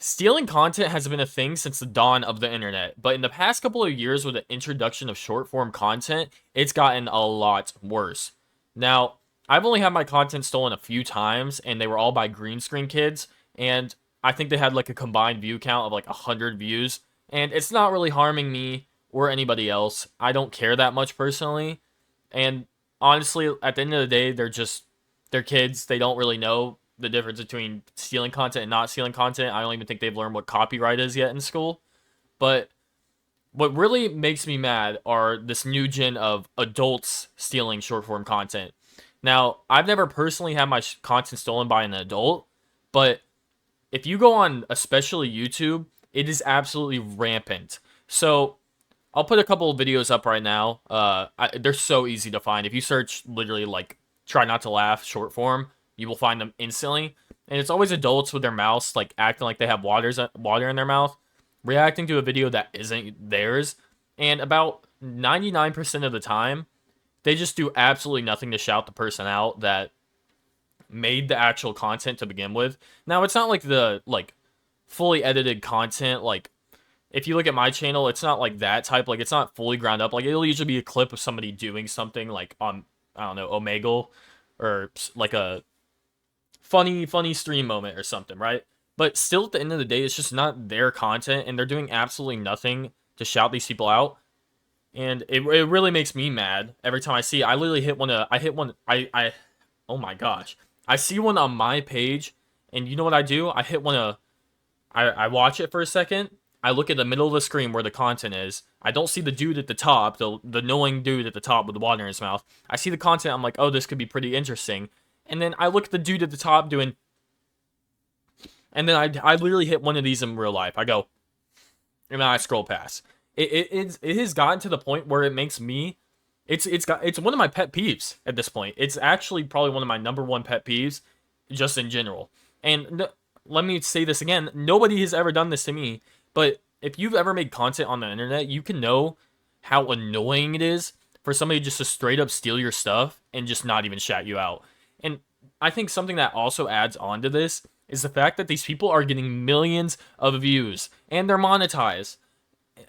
Stealing content has been a thing since the dawn of the internet, but in the past couple of years with the introduction of short form content, it's gotten a lot worse. Now, I've only had my content stolen a few times, and they were all by green screen kids, and I think they had like a combined view count of like 100 views, and it's not really harming me or anybody else. I don't care that much personally, and honestly, at the end of the day, they're kids. They don't really know the difference between stealing content and not stealing content. I don't even think they've learned what copyright is yet in school. But what really makes me mad are this new gen of adults stealing short form content. Now, I've never personally had my content stolen by an adult, but if you go on especially YouTube, it is absolutely rampant. So I'll put a couple of videos up right now. They're so easy to find. If you search literally like "try not to laugh" short form, you will find them instantly. And it's always adults with their mouths like acting like they have water in their mouth, reacting to a video that isn't theirs. And about 99% of the time, they just do absolutely nothing to shout the person out that made the actual content to begin with. Now, it's not like the fully edited content like if you look at my channel, it's not like that type. Like it's not fully ground up. Like it'll usually be a clip of somebody doing something like on I don't know Omegle or like a funny stream moment or something, right? But still, at the end of the day, it's just not their content, and they're doing absolutely nothing to shout these people out. And it really makes me mad every time I see. I literally hit one. I hit one. I oh my gosh, I see one on my page, and you know what I do? I hit one of I watch it for a second. I look at the middle of the screen where the content is. I don't see the dude at the top, the knowing dude at the top with the water in his mouth. I see the content. I'm like, oh, this could be pretty interesting. And then I look at the dude at the top doing, and then I literally hit one of these in real life. I go, and then I scroll past. It has gotten to the point where it makes me. It's one of my pet peeves at this point. It's actually probably one of my number one pet peeves, just in general. And let me say this again: nobody has ever done this to me. But if you've ever made content on the internet, you can know how annoying it is for somebody just to straight up steal your stuff and just not even shout you out. And I think something that also adds on to this is the fact that these people are getting millions of views and they're monetized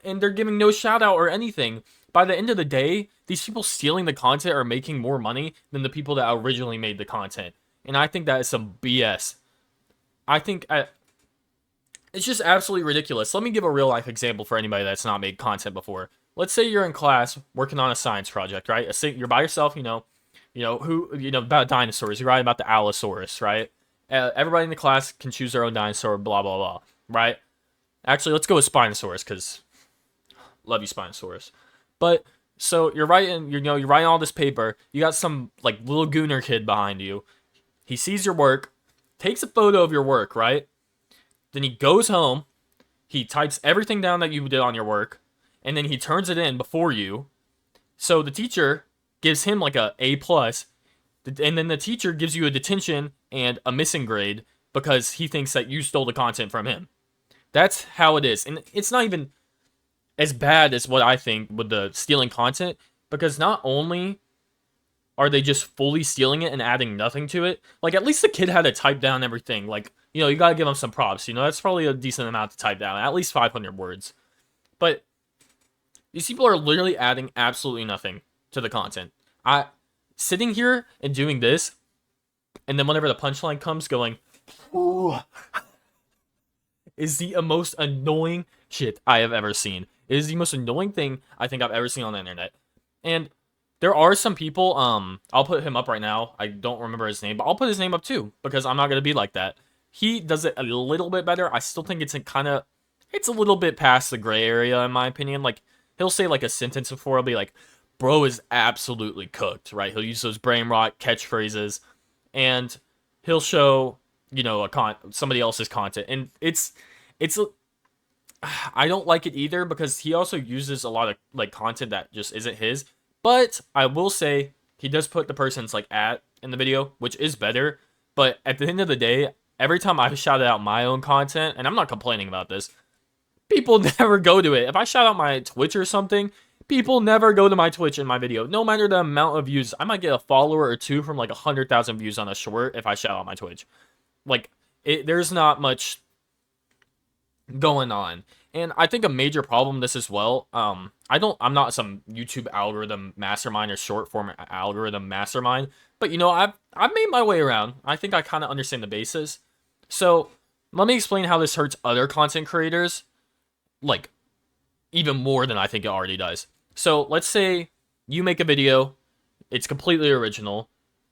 and they're giving no shout out or anything. By the end of the day, these people stealing the content are making more money than the people that originally made the content. And I think that is some BS. I think it's just absolutely ridiculous. Let me give a real life example for anybody that's not made content before. Let's say you're in class working on a science project, right? You're by yourself, about dinosaurs. You're writing about the Allosaurus, right? Everybody in the class can choose their own dinosaur, blah blah blah, right? Actually, let's go with Spinosaurus because love you, Spinosaurus. But so you're writing all this paper. You got some like little gooner kid behind you. He sees your work, takes a photo of your work, right? Then he goes home, he types everything down that you did on your work, and then he turns it in before you. So the teacher gives him like a A plus, and then the teacher gives you a detention and a missing grade because he thinks that you stole the content from him. That's how it is, and it's not even as bad as what I think with the stealing content because not only are they just fully stealing it and adding nothing to it? Like, at least the kid had to type down everything. Like, you gotta give him some props. That's probably a decent amount to type down, at least 500 words. But these people are literally adding absolutely nothing to the content. Sitting here and doing this, and then whenever the punchline comes, going, ooh, is the most annoying shit I have ever seen. It is the most annoying thing I think I've ever seen on the internet. And there are some people, I'll put him up right now. I don't remember his name, but I'll put his name up too, because I'm not going to be like that. He does it a little bit better. I still think it's a little bit past the gray area, in my opinion. Like, he'll say like a sentence before, he'll be like, bro is absolutely cooked, right? He'll use those brain rot catchphrases, and he'll show, somebody else's content. And I don't like it either, because he also uses a lot of like content that just isn't his. But I will say he does put the person's like at in the video, which is better. But at the end of the day, every time I shout out my own content, and I'm not complaining about this, people never go to it. If I shout out my Twitch or something, people never go to my Twitch in my video. No matter the amount of views, I might get a follower or two from like 100,000 views on a short if I shout out my Twitch. Like, there's not much going on. And I think a major problem with this as well. I'm not some YouTube algorithm mastermind or short form algorithm mastermind, but I've made my way around. I think I kind of understand the basis. So let me explain how this hurts other content creators, like even more than I think it already does. So let's say you make a video, it's completely original,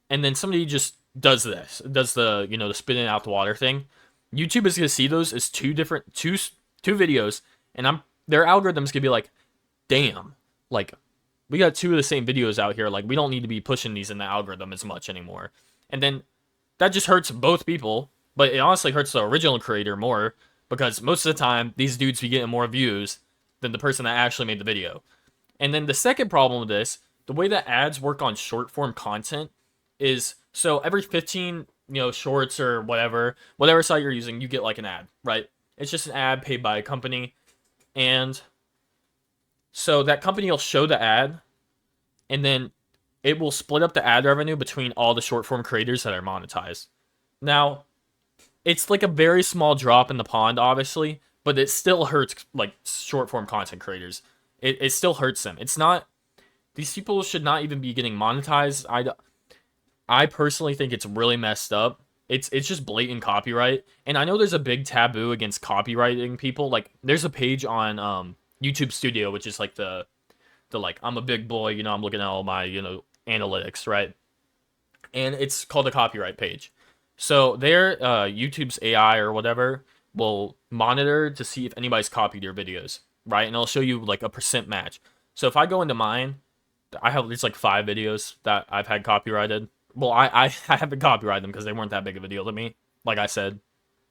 and then somebody just does the the spitting out the water thing. YouTube is gonna see those as two videos, and their algorithm's gonna be like, damn, like we got two of the same videos out here. Like we don't need to be pushing these in the algorithm as much anymore. And then that just hurts both people, but it honestly hurts the original creator more because most of the time these dudes be getting more views than the person that actually made the video. And then the second problem with this, the way that ads work on short form content is so every 15, shorts or whatever site you're using, you get like an ad, right? It's just an ad paid by a company. And so that company will show the ad and then it will split up the ad revenue between all the short form creators that are monetized. Now, it's like a very small drop in the pond, obviously, but it still hurts like short form content creators. It still hurts them. It's not, these people should not even be getting monetized. I personally think it's really messed up. It's just blatant copyright. And I know there's a big taboo against copywriting people. Like there's a page on YouTube Studio, which is like the like I'm a big boy, I'm looking at all my, analytics, right? And it's called a copyright page. So there, YouTube's AI or whatever will monitor to see if anybody's copied your videos, right? And it'll show you like a percent match. So if I go into mine, there's like 5 videos that I've had copyrighted. Well, I haven't copyrighted them because they weren't that big of a deal to me. Like I said,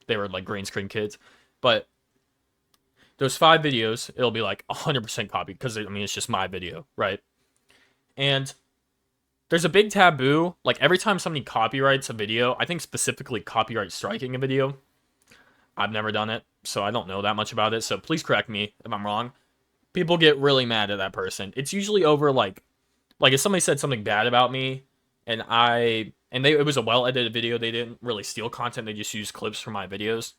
they were like green screen kids. But those 5 videos, it'll be like 100% copied because it's just my video, right? And there's a big taboo. Like every time somebody copyrights a video, I think specifically copyright striking a video. I've never done it, so I don't know that much about it. So please correct me if I'm wrong. People get really mad at that person. It's usually over like if somebody said something bad about me, it was a well edited video. They didn't really steal content. They just used clips from my videos.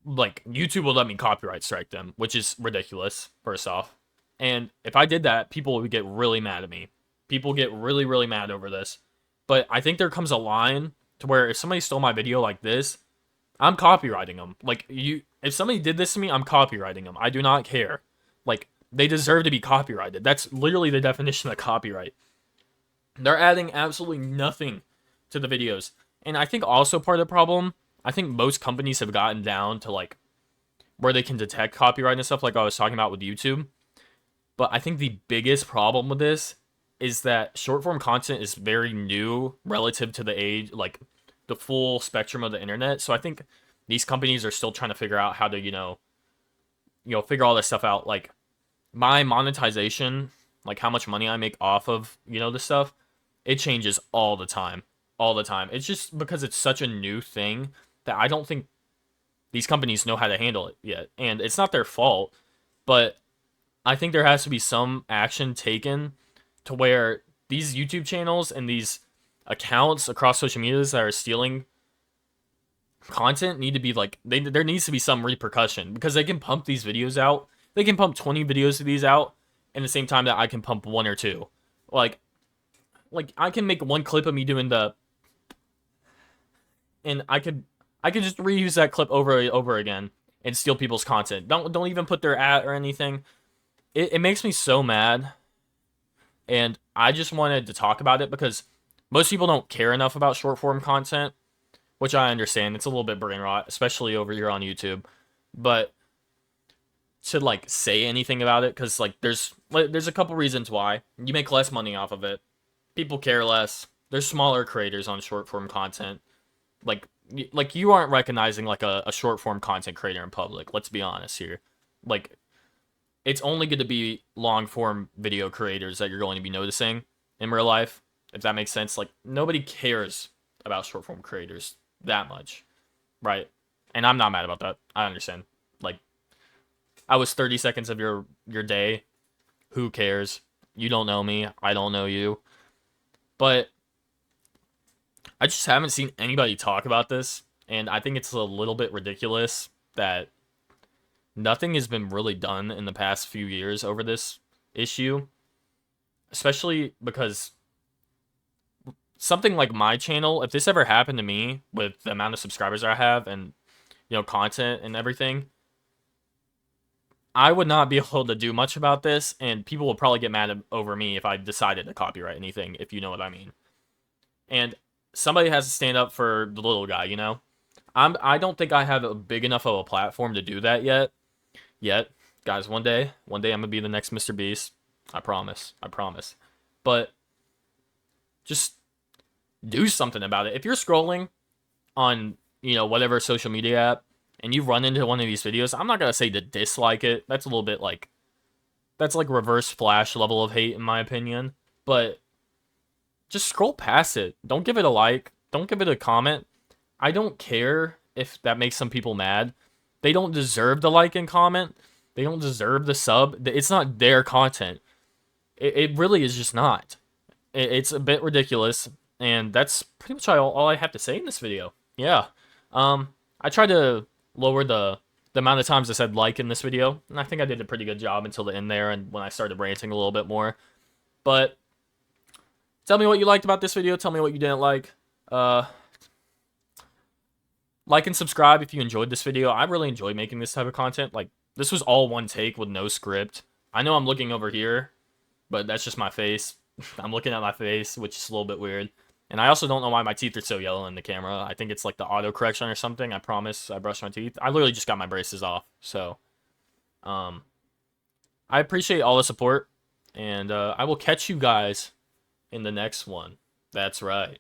Like YouTube will let me copyright strike them, which is ridiculous. First off, and if I did that, people would get really mad at me. People get really, really mad over this. But I think there comes a line to where if somebody stole my video like this, I'm copywriting them. Like if somebody did this to me, I'm copywriting them. I do not care. Like they deserve to be copyrighted. That's literally the definition of copyright. They're adding absolutely nothing to the videos. And I think also part of the problem, I think most companies have gotten down to like where they can detect copyright and stuff like I was talking about with YouTube. But I think the biggest problem with this is that short form content is very new relative to the age, like the full spectrum of the internet. So I think these companies are still trying to figure out how to, figure all this stuff out. Like my monetization, like how much money I make off of, this stuff, it changes all the time. All the time. It's just because it's such a new thing that I don't think these companies know how to handle it yet. And it's not their fault, but I think there has to be some action taken to where these YouTube channels and these accounts across social medias that are stealing content need to be like there needs to be some repercussion because they can pump these videos out. They can pump 20 videos of these out in the same time that I can pump one or two. Like I can make one clip of me doing and I could just reuse that clip over and over again and steal people's content. Don't even put their ad or anything. It makes me so mad. And I just wanted to talk about it because most people don't care enough about short form content, which I understand. It's a little bit brain rot, especially over here on YouTube. But to like say anything about it, because like there's a couple reasons why. You make less money off of it. People care less. There's smaller creators on short form content. Like you aren't recognizing like a short form content creator in public. Let's be honest here. Like it's only going to be long form video creators that you're going to be noticing in real life, if that makes sense. Like nobody cares about short form creators that much, right? And I'm not mad about that. I understand. Like I was 30 seconds of your day. Who cares? You don't know me. I don't know you. But I just haven't seen anybody talk about this And I think it's a little bit ridiculous that nothing has been really done in the past few years over this issue, especially because something like my channel, if this ever happened to me with the amount of subscribers I have and content and everything, I would not be able to do much about this, and people would probably get mad over me if I decided to copyright anything, if you know what I mean. And somebody has to stand up for the little guy, I don't think I have a big enough of a platform to do that yet. Guys, one day I'm gonna be the next Mr. Beast. I promise. But just do something about it. If you're scrolling on, whatever social media app and you run into one of these videos, I'm not gonna say to dislike it. That's a little bit that's like reverse Flash level of hate in my opinion. But just scroll past it. Don't give it a like. Don't give it a comment. I don't care if that makes some people mad. They don't deserve the like and comment. They don't deserve the sub. It's not their content. It really is just not. It's a bit ridiculous. And that's pretty much all I have to say in this video. Yeah. I tried to lower the amount of times I said like in this video. And I think I did a pretty good job until the end there and when I started ranting a little bit more. But tell me what you liked about this video. Tell me what you didn't like. Like and subscribe if you enjoyed this video. I really enjoy making this type of content. Like, this was all one take with no script. I know I'm looking over here, but that's just my face. I'm looking at my face, which is a little bit weird. And I also don't know why my teeth are so yellow in the camera. I think it's like the auto correction or something. I promise I brushed my teeth. I literally just got my braces off. So, I appreciate all the support. And I will catch you guys in the next one. That's right.